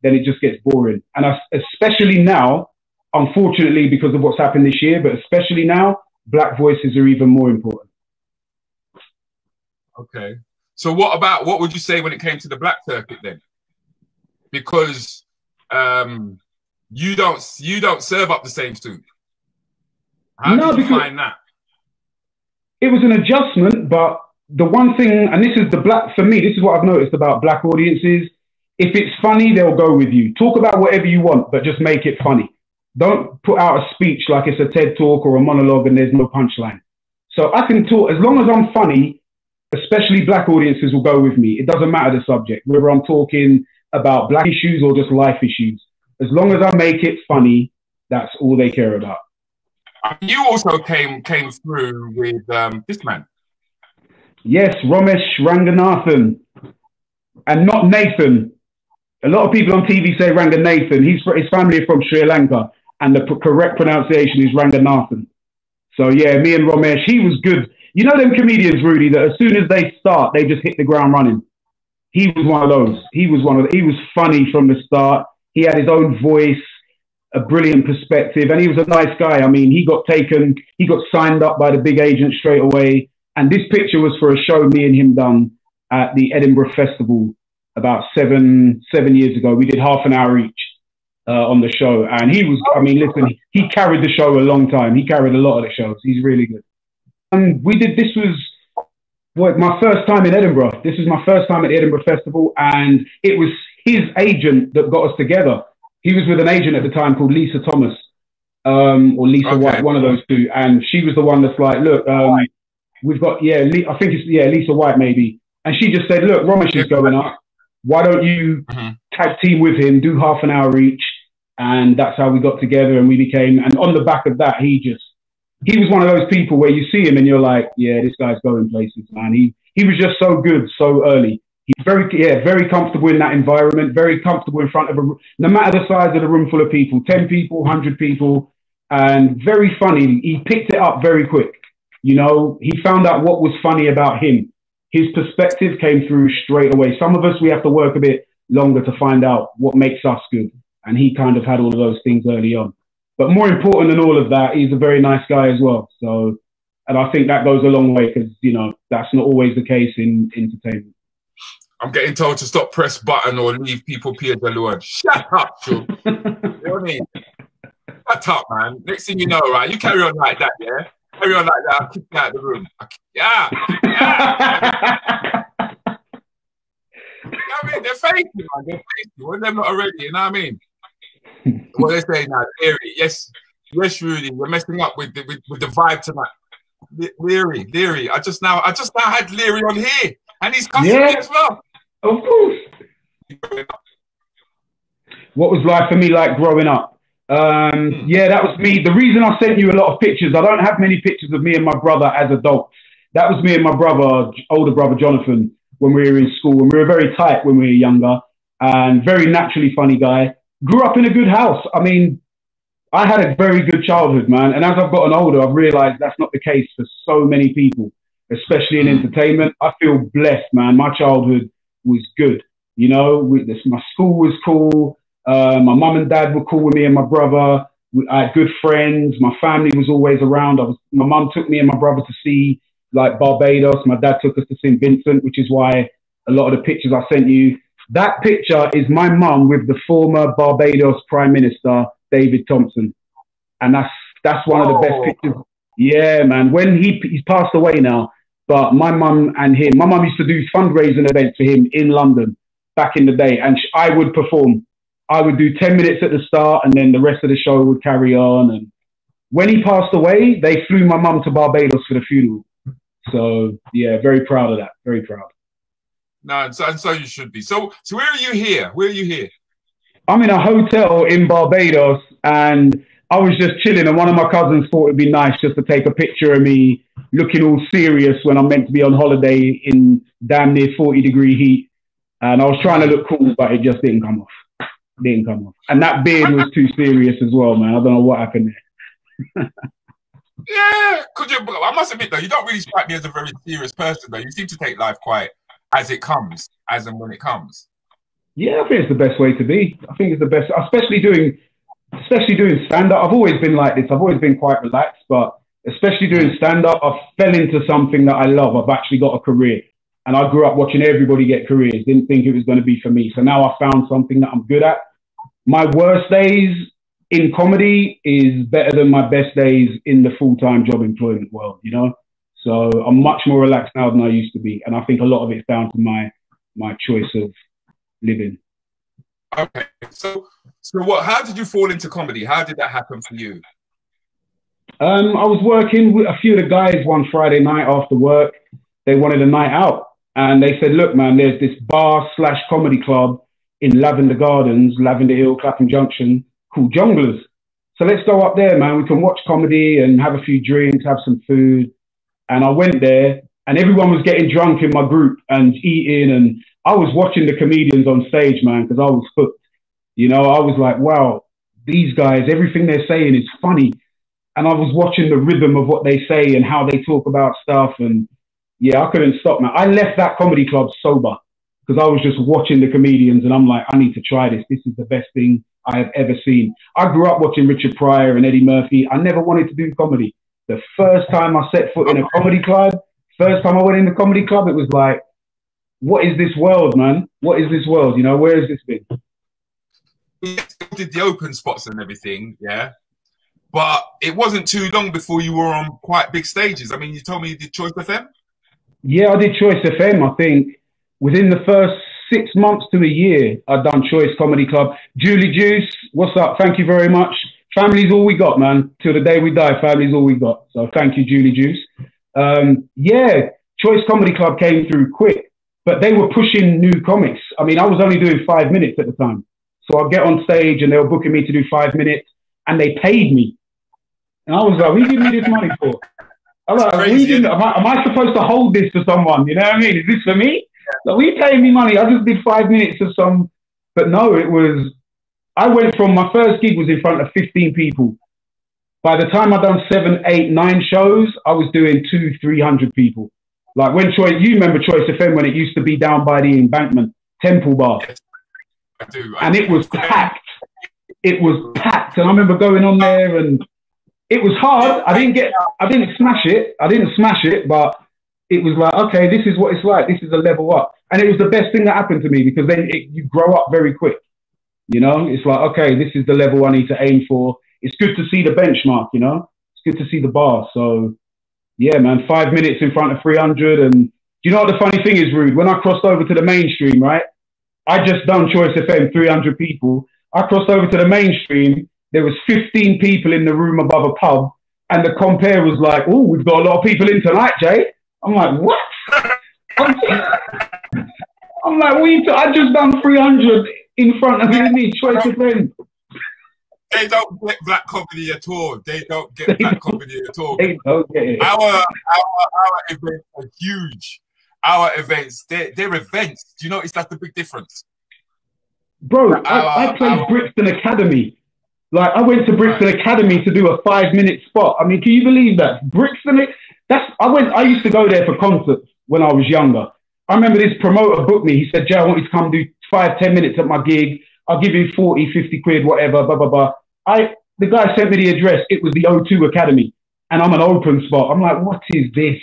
then it just gets boring. And especially now, unfortunately, because of what's happened this year, but especially now, black voices are even more important. Okay. So what would you say when it came to the black circuit then? Because you don't serve up the same soup. How did you find that? It was an adjustment, but the one thing, and this is for me, this is what I've noticed about black audiences. If it's funny, they'll go with you. Talk about whatever you want, but just make it funny. don't put out a speech like it's a TED talk or a monologue and there's no punchline. So I can talk, as long as I'm funny, especially black audiences will go with me. It doesn't matter the subject, whether I'm talking about black issues or just life issues. As long as I make it funny, that's all they care about. You also came through with this man. Yes, Ramesh Ranganathan. And not Nathan. A lot of people on TV say Ranganathan. His family are from Sri Lanka, and the correct pronunciation is Ranganathan. So yeah, me and Ramesh, he was good. You know them comedians, Rudy, that as soon as they start, they just hit the ground running. He was one of those. He was funny from the start. He had his own voice, a brilliant perspective, and he was a nice guy. I mean, he got signed up by the big agent straight away. And this picture was for a show me and him done at the Edinburgh Festival about seven years ago. We did half an hour each on the show. And he was, I mean, listen, he carried the show a long time. He carried a lot of the shows. He's really good. And this was my first time in Edinburgh. This was my first time at the Edinburgh Festival. And it was his agent that got us together. He was with an agent at the time called Lisa Thomas or Lisa White, one of those two. And she was the one that's like, look, we've got, I think it's, Lisa White maybe. And she just said, look, Ramesh is going up. Why don't you tag team with him, do half an hour each? And that's how we got together and we became, and on the back of that, he was one of those people where you see him and you're like, yeah, this guy's going places, man. He was just so good so early. He's very comfortable in that environment, very comfortable in front of no matter the size of the room full of people, 10 people, 100 people, and very funny. He picked it up very quick. You know, he found out what was funny about him. His perspective came through straight away. Some of us, we have to work a bit longer to find out what makes us good. And he kind of had all of those things early on. But more important than all of that, he's a very nice guy as well. So, and I think that goes a long way because, you know, that's not always the case in entertainment. I'm getting told to stop press button or leave people Pierre Delouan. Shut up, Shug. You know what I mean? Shut up, man. Next thing you know, right, you carry on like that, yeah? Carry on like that, I'll kick you out of the room. Yeah. You know what I mean? They're faking, man. They're faking. When they're not already, you know what I mean? What they say now, Leary. Yes, Rudy, we're messing up with the vibe tonight. Leary. I just now had Leary on here, and he's cussing me as well. Of course. What was life for me like growing up? Yeah, that was me. The reason I sent you a lot of pictures, I don't have many pictures of me and my brother as adults. That was me and my brother, older brother Jonathan, when we were in school, and we were very tight when we were younger, and very naturally funny guy. Grew up in a good house. I mean, I had a very good childhood, man. And as I've gotten older, I've realized that's not the case for so many people, especially in entertainment. I feel blessed, man. My childhood was good. You know, my school was cool. My mum and dad were cool with me and my brother. I had good friends. My family was always around. My mum took me and my brother to see like Barbados. My dad took us to St. Vincent, which is why a lot of the pictures I sent you. That picture is my mum with the former Barbados Prime Minister, David Thompson. And that's one of the best pictures. Yeah, man. When he's passed away now, but my mum and him, my mum used to do fundraising events for him in London back in the day. And I would perform. I would do 10 minutes at the start and then the rest of the show would carry on. And when he passed away, they flew my mum to Barbados for the funeral. So yeah, very proud of that. Very proud. No, and so you should be. So where are you here? Where are you here? I'm in a hotel in Barbados and I was just chilling and one of my cousins thought it'd be nice just to take a picture of me looking all serious when I'm meant to be on holiday in damn near 40-degree heat. And I was trying to look cool, but it just didn't come off. And that beard was too serious as well, man. I don't know what happened there. Yeah, I must admit though, you don't really strike me as a very serious person though. You seem to take life quite as it comes, as and when it comes. Yeah, I think it's the best way to be. I think it's the best, especially doing stand-up. I've always been like this. I've always been quite relaxed, but especially doing stand-up, I fell into something that I love. I've actually got a career. And I grew up watching everybody get careers. Didn't think it was going to be for me. So now I found something that I'm good at. My worst days in comedy is better than my best days in the full-time job employment world, you know? So I'm much more relaxed now than I used to be. And I think a lot of it's down to my choice of living. Okay. So what? How did you fall into comedy? How did that happen for you? I was working with a few of the guys one Friday night after work. They wanted a night out. And they said, look, man, there's this bar/comedy club in Lavender Gardens, Lavender Hill, Clapham Junction, called Jonglers. So let's go up there, man. We can watch comedy and have a few drinks, have some food. And I went there, and everyone was getting drunk in my group and eating. And I was watching the comedians on stage, man, because I was hooked. You know, I was like, wow, these guys, everything they're saying is funny. And I was watching the rhythm of what they say and how they talk about stuff. And yeah, I couldn't stop, man. I left that comedy club sober because I was just watching the comedians and I'm like, I need to try this. This is the best thing I have ever seen. I grew up watching Richard Pryor and Eddie Murphy. I never wanted to do comedy. The first time I set foot in a comedy club, first time I went in the comedy club, it was like, what is this world, man? What is this world? You know, where has this been? You did the open spots and everything, yeah? But it wasn't too long before you were on quite big stages. I mean, you told me you did Choice FM? Yeah, I did Choice FM. I think within the first 6 months to a year, I'd done Choice Comedy Club. Julie Juice, what's up? Thank you very much. Family's all we got, man. Till the day we die, family's all we got. So thank you, Julie Juice. Yeah, Choice Comedy Club came through quick, but they were pushing new comics. I mean, I was only doing 5 minutes at the time. So I'd get on stage and they were booking me to do 5 minutes and they paid me. And I was like, what are you giving me this money for? I'm like, am I supposed to hold this for someone? You know what I mean? Is this for me? Like, we paying me money. I just did 5 minutes of some, but no, it was, I went from, my first gig was in front of 15 people. By the time I'd done 7, 8, 9 shows, I was doing 200, 300 people. Like when you remember Choice FM when it used to be down by the Embankment, Temple Bar. Yes, I do. And it was packed. It was packed. And I remember going on there and it was hard. I didn't smash it, but it was like, okay, this is what it's like. This is a level up. And it was the best thing that happened to me because then you grow up very quick. You know, it's like, okay, this is the level I need to aim for. It's good to see the benchmark, you know, it's good to see the bar. So yeah, man, 5 minutes in front of 300. And do you know what the funny thing is, Rude? When I crossed over to the mainstream, right? I just done Choice FM, 300 people. I crossed over to the mainstream. There was 15 people in the room above a pub. And the compare was like, oh, we've got a lot of people in tonight, Jay. I'm like, what? I'm like, I just done 300 in front of me, Choice FM. They don't get black comedy at all. They don't get black comedy at all. They don't get it. Our events are huge. Our events, they're events. Do you know, it's like the big difference. Bro, I played Brixton Academy. Like, I went to Brixton Academy to do a 5 minute spot. I mean, can you believe that? Brixton, I used to go there for concerts when I was younger. I remember this promoter booked me. He said, Jay, I want you to come do 5, 10 minutes at my gig. I'll give you 40, 50 quid, whatever, blah, blah, blah. The guy sent me the address. It was the O2 Academy. And I'm an open spot. I'm like, what is this?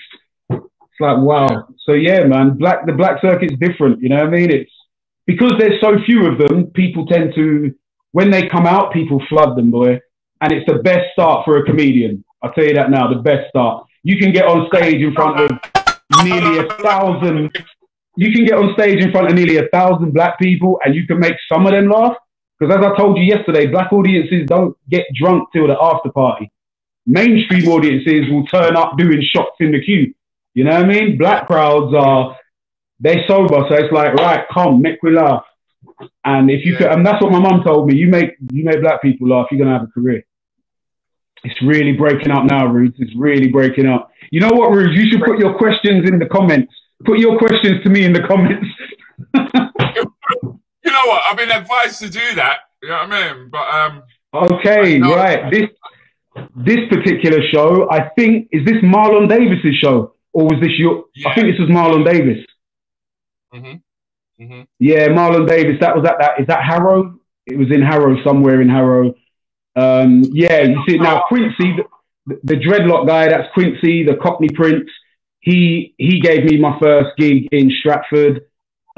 It's like, wow. So yeah, man, the black circuit's different. You know what I mean? It's because there's so few of them, people tend to, when they come out, people flood them, boy. And it's the best start for a comedian. I'll tell you that now, the best start. You can get on stage in front of nearly 1,000. You can get on stage in front of nearly 1,000 black people and you can make some of them laugh. Because as I told you yesterday, black audiences don't get drunk till the after party. Mainstream audiences will turn up doing shots in the queue. You know what I mean? Black crowds they're sober. So it's like, right, come, make we laugh. And if you could, and that's what my mum told me, you make black people laugh, you're going to have a career. It's really breaking up now, Rude. It's really breaking up. You know what, Rude? You should put your questions in the comments. Put your questions to me in the comments. You know what? I've been advised to do that. You know what I mean? But okay, right. This particular show, I think, is this Marlon Davis's show, or was this your? Yeah. I think this was Marlon Davis. Yeah, Marlon Davis. That was at that. Is that Harrow? It was in Harrow, somewhere in Harrow. Yeah, you see now Quincy, the dreadlock guy. That's Quincy, the Cockney Prince. He gave me my first gig in Stratford.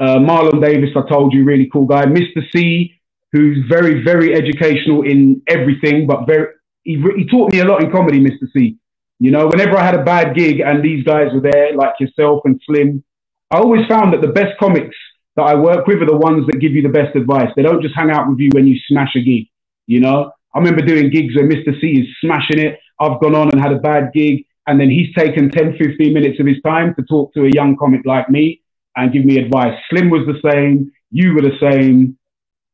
Marlon Davis, I told you, really cool guy. Mr. C, who's very, very educational in everything, but he taught me a lot in comedy, Mr. C. You know, whenever I had a bad gig and these guys were there, like yourself and Slim, I always found that the best comics that I work with are the ones that give you the best advice. They don't just hang out with you when you smash a gig, you know? I remember doing gigs where Mr. C is smashing it. I've gone on and had a bad gig, and then he's taken 10, 15 minutes of his time to talk to a young comic like me and give me advice. Slim was the same. You were the same.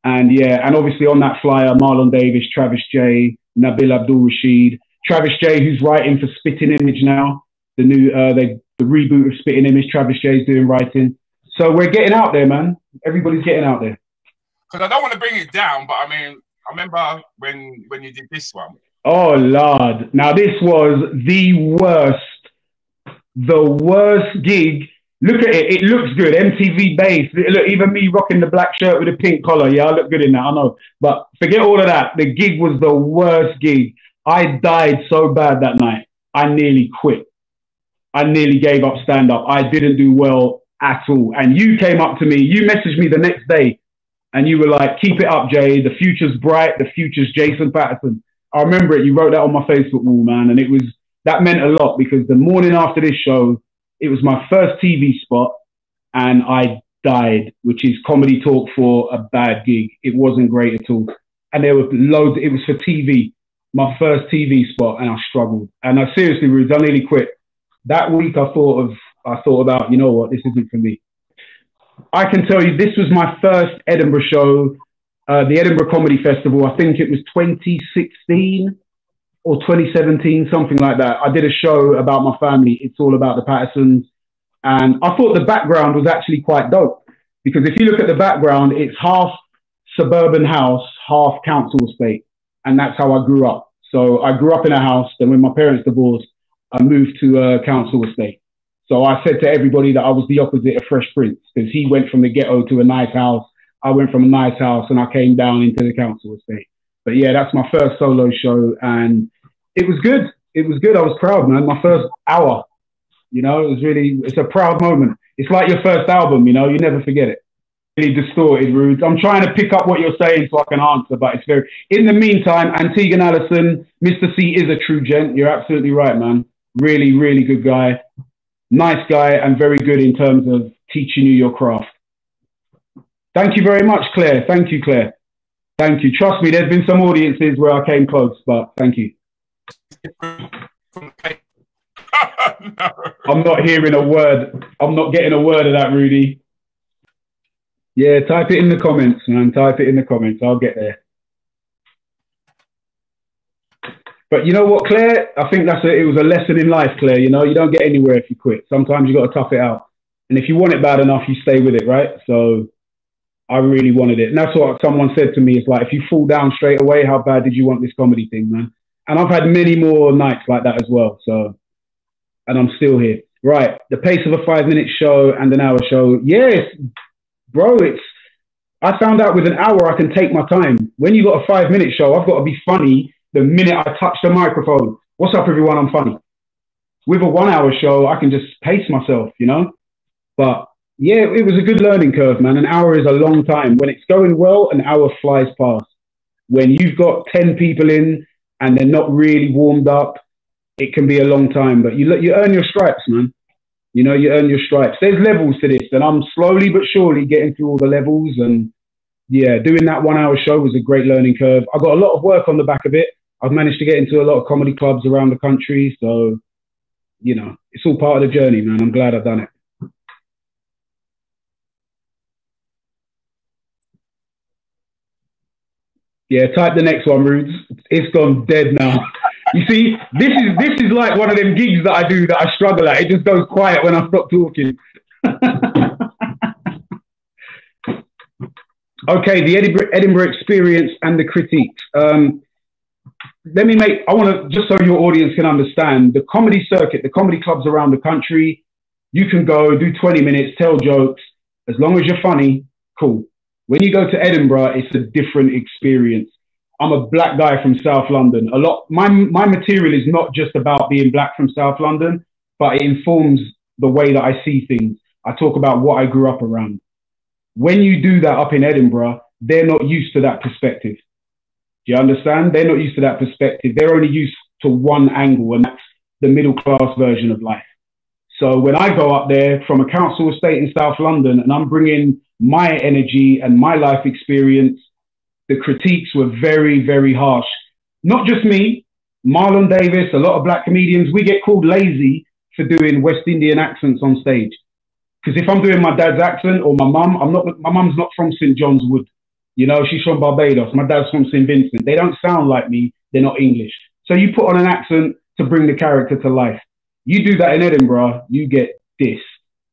And yeah, and obviously on that flyer, Marlon Davis, Travis J, Nabil Abdul Rashid, Travis J, who's writing for Spitting Image now, the new, the reboot of Spitting Image. Travis J is doing writing. So we're getting out there, man. Everybody's getting out there. Because I don't want to bring it down, but I mean, I remember when you did this one. Oh, Lord. Now, this was the worst gig. Look at it. It looks good. MTV base. Look, even me rocking the black shirt with a pink collar. Yeah, I look good in that. I know. But forget all of that. The gig was the worst gig. I died so bad that night. I nearly quit. I nearly gave up stand-up. I didn't do well at all. And you came up to me. You messaged me the next day. And you were like, keep it up, Jay. The future's bright. The future's Jason Patterson. I remember it. You wrote that on my Facebook wall, man. And that meant a lot because the morning after this show, it was my first TV spot and I died, which is comedy talk for a bad gig. It wasn't great at all. And there were loads. It was for TV, my first TV spot, and I struggled. And I seriously, Rude, I nearly quit. That week I thought about, you know what, this isn't for me. I can tell you this was my first Edinburgh show, the Edinburgh Comedy Festival. I think it was 2016. Or 2017, something like that. I did a show about my family. It's all about the Pattersons. And I thought the background was actually quite dope. Because if you look at the background, it's half suburban house, half council estate. And that's how I grew up. So I grew up in a house. Then when my parents divorced, I moved to a council estate. So I said to everybody that I was the opposite of Fresh Prince. Because he went from the ghetto to a nice house. I went from a nice house and I came down into the council estate. But yeah, that's my first solo show. And it was good. It was good. I was proud, man. My first hour, you know, it's a proud moment. It's like your first album, you know, you never forget it. Really distorted, Rude. I'm trying to pick up what you're saying so I can answer, but it's very, in the meantime, Antiguan Alison, Mr. C is a true gent. You're absolutely right, man. Really, really good guy. Nice guy and very good in terms of teaching you your craft. Thank you very much, Claire. Thank you, Claire. Thank you. Trust me, there's been some audiences where I came close, but thank you. No. I'm not hearing a word. I'm not getting a word of that, Rudy. Yeah, type it in the comments, man. Type it in the comments. I'll get there. But you know what, Claire? I think it was a lesson in life, Claire. You know, you don't get anywhere if you quit. Sometimes you got to tough it out. And if you want it bad enough, you stay with it, right? So I really wanted it. And that's what someone said to me. It's like, if you fall down straight away, how bad did you want this comedy thing, man? And I've had many more nights like that as well. So, and I'm still here. Right. The pace of a 5-minute show and an hour show. Yes, bro, I found out with an hour, I can take my time. When you got a 5-minute show, I've got to be funny the minute I touch the microphone. What's up, everyone? I'm funny. With a 1-hour show, I can just pace myself, you know? But yeah, it was a good learning curve, man. An hour is a long time. When it's going well, an hour flies past. When you've got 10 people in and they're not really warmed up, it can be a long time. But you earn your stripes, man. You know, you earn your stripes. There's levels to this, and I'm slowly but surely getting through all the levels. And yeah, doing that 1-hour show was a great learning curve. I got a lot of work on the back of it. I've managed to get into a lot of comedy clubs around the country. So, you know, it's all part of the journey, man. I'm glad I've done it. Yeah, type the next one, Rudes. It's gone dead now. You see, this is like one of them gigs that I do that I struggle at. It just goes quiet when I stop talking. Okay, the Edinburgh experience and the critiques. I want to, just so your audience can understand, the comedy circuit, the comedy clubs around the country, you can go, do 20 minutes, tell jokes. As long as you're funny, cool. When you go to Edinburgh, it's a different experience. I'm a black guy from South London. My material is not just about being black from South London, but it informs the way that I see things. I talk about what I grew up around. When you do that up in Edinburgh, they're not used to that perspective. Do you understand? They're not used to that perspective. They're only used to one angle, and that's the middle class version of life. So when I go up there from a council estate in South London and I'm bringing my energy and my life experience, the critiques were very, very harsh. Not just me, Marlon Davis, a lot of black comedians, we get called lazy for doing West Indian accents on stage. Because if I'm doing my dad's accent or my mum's not from St. John's Wood. You know, she's from Barbados. My dad's from St. Vincent. They don't sound like me. They're not English. So you put on an accent to bring the character to life. You do that in Edinburgh, you get dissed.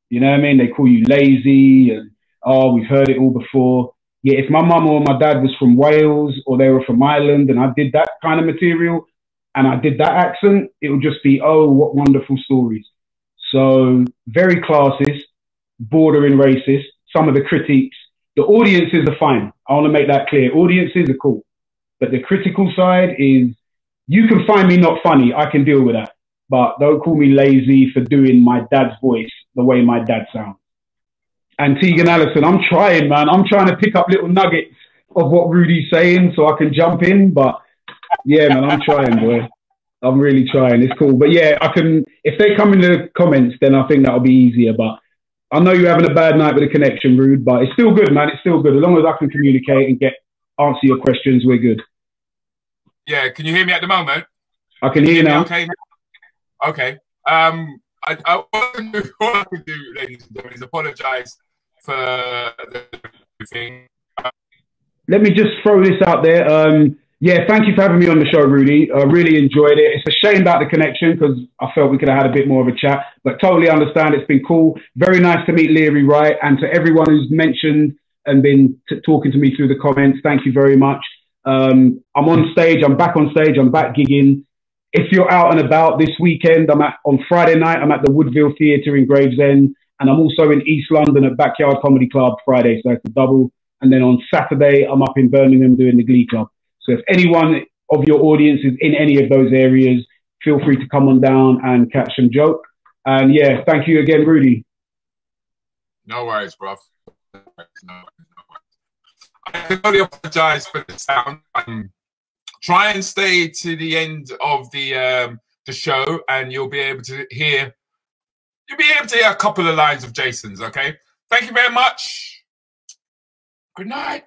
You know what I mean? They call you lazy and, oh, we've heard it all before. Yeah, if my mum or my dad was from Wales or they were from Ireland and I did that kind of material and I did that accent, it would just be, oh, what wonderful stories. So very classist, bordering racist. Some of the critiques, the audiences are fine. I want to make that clear. Audiences are cool. But the critical side is, you can find me not funny. I can deal with that. But don't call me lazy for doing my dad's voice the way my dad sounds. Antiguan, Alison, I'm trying, man. I'm trying to pick up little nuggets of what Rudi's saying so I can jump in. But yeah, man, I'm trying, boy. I'm really trying. It's cool. But yeah, I can, if they come in the comments, then I think that'll be easier. But I know you're having a bad night with the connection, Rude, but it's still good, man. It's still good. As long as I can communicate and answer your questions, we're good. Yeah, can you hear me at the moment? I can hear you now. Okay. Okay. All I can do, ladies and gentlemen, is apologise for the thing. Let me just throw this out there. Yeah, thank you for having me on the show, Rudi. I really enjoyed it. It's a shame about the connection because I felt we could have had a bit more of a chat, but totally understand. It's been cool. Very nice to meet Leary, Wright, and to everyone who's mentioned and been talking to me through the comments. Thank you very much. I'm on stage. I'm back on stage. I'm back gigging. If you're out and about this weekend, on Friday night, I'm at the Woodville Theatre in Gravesend, and I'm also in East London at Backyard Comedy Club Friday, so it's a double. And then on Saturday, I'm up in Birmingham doing the Glee Club. So if anyone of your audience is in any of those areas, feel free to come on down and catch some joke. And yeah, thank you again, Rudi. No worries, bro. No worries. I can only apologise for the sound. Try and stay to the end of the show, and you'll be able to hear. You'll be able to hear a couple of lines of Jason's. Okay. Thank you very much. Good night.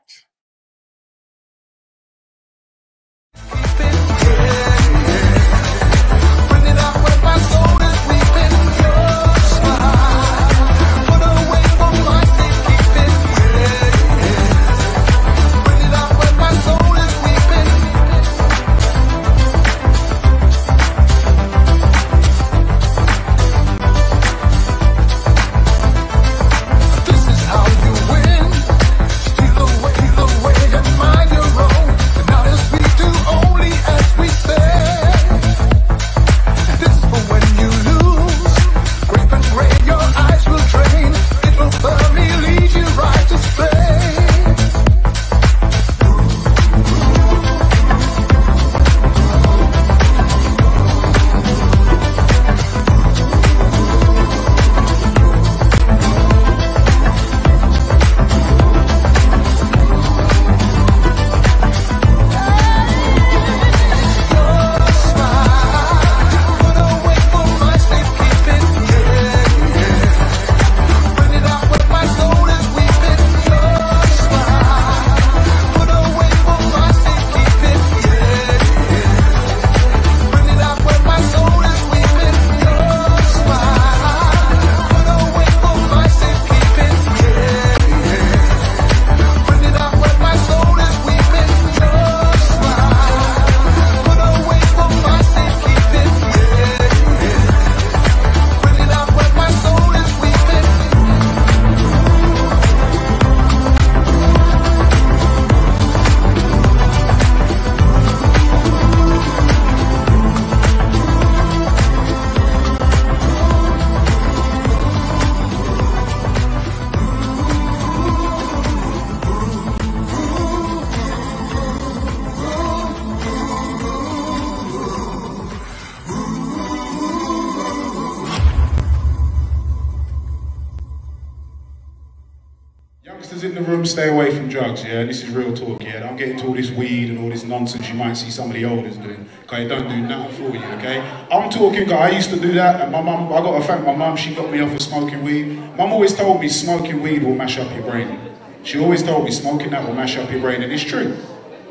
In the room, stay away from drugs, yeah? This is real talk, yeah? Don't get into all this weed and all this nonsense you might see some of the elders doing. Okay, don't do nothing for you, okay? I'm talking, I used to do that, and my mum, I got to thank my mum, she got me off of smoking weed. Mum always told me smoking weed will mash up your brain. She always told me smoking that will mash up your brain, and it's true.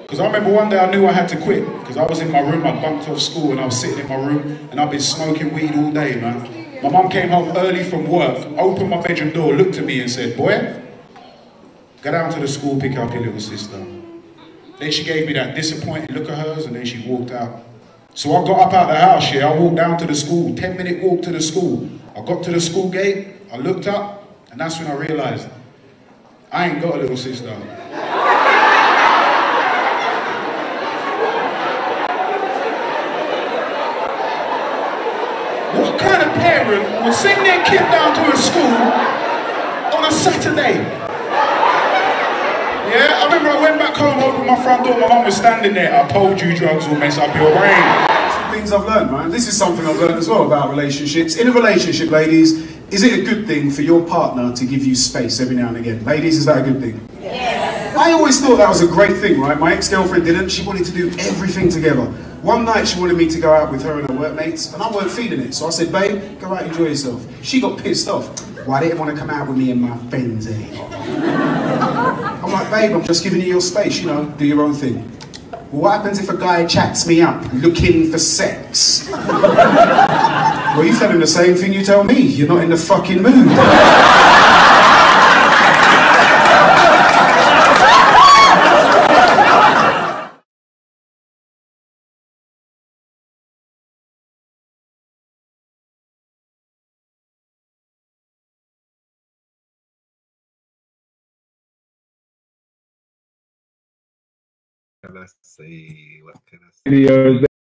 Because I remember one day I knew I had to quit, because I was in my room, I bunked off school, and I was sitting in my room, and I've been smoking weed all day, man. My mum came home early from work, opened my bedroom door, looked at me and said, boy, go down to the school, pick up your little sister. Then she gave me that disappointed look at hers, and then she walked out. So I got up out of the house, yeah, I walked down to the school, 10-minute walk to the school. I got to the school gate, I looked up, and that's when I realized, I ain't got a little sister. What kind of parent would send their kid down to a school on a Saturday? Yeah, I remember I went back home, opened my front door, my mum was standing there. I told you drugs will mess up your brain. Some things I've learned, man. This is something I've learned as well about relationships. In a relationship, ladies, is it a good thing for your partner to give you space every now and again? Ladies, is that a good thing? Yes. I always thought that was a great thing, right? My ex-girlfriend didn't. She wanted to do everything together. One night she wanted me to go out with her and her workmates, and I weren't feeling it. So I said, babe, go out, enjoy yourself. She got pissed off. Why didn't want to come out with me and my friends, eh? I'm like, babe, I'm just giving you your space, you know, do your own thing. Well, what happens if a guy chats me up looking for sex? Well, you tell him the same thing you tell me. You're not in the fucking mood. Let's see, what can I say? Videos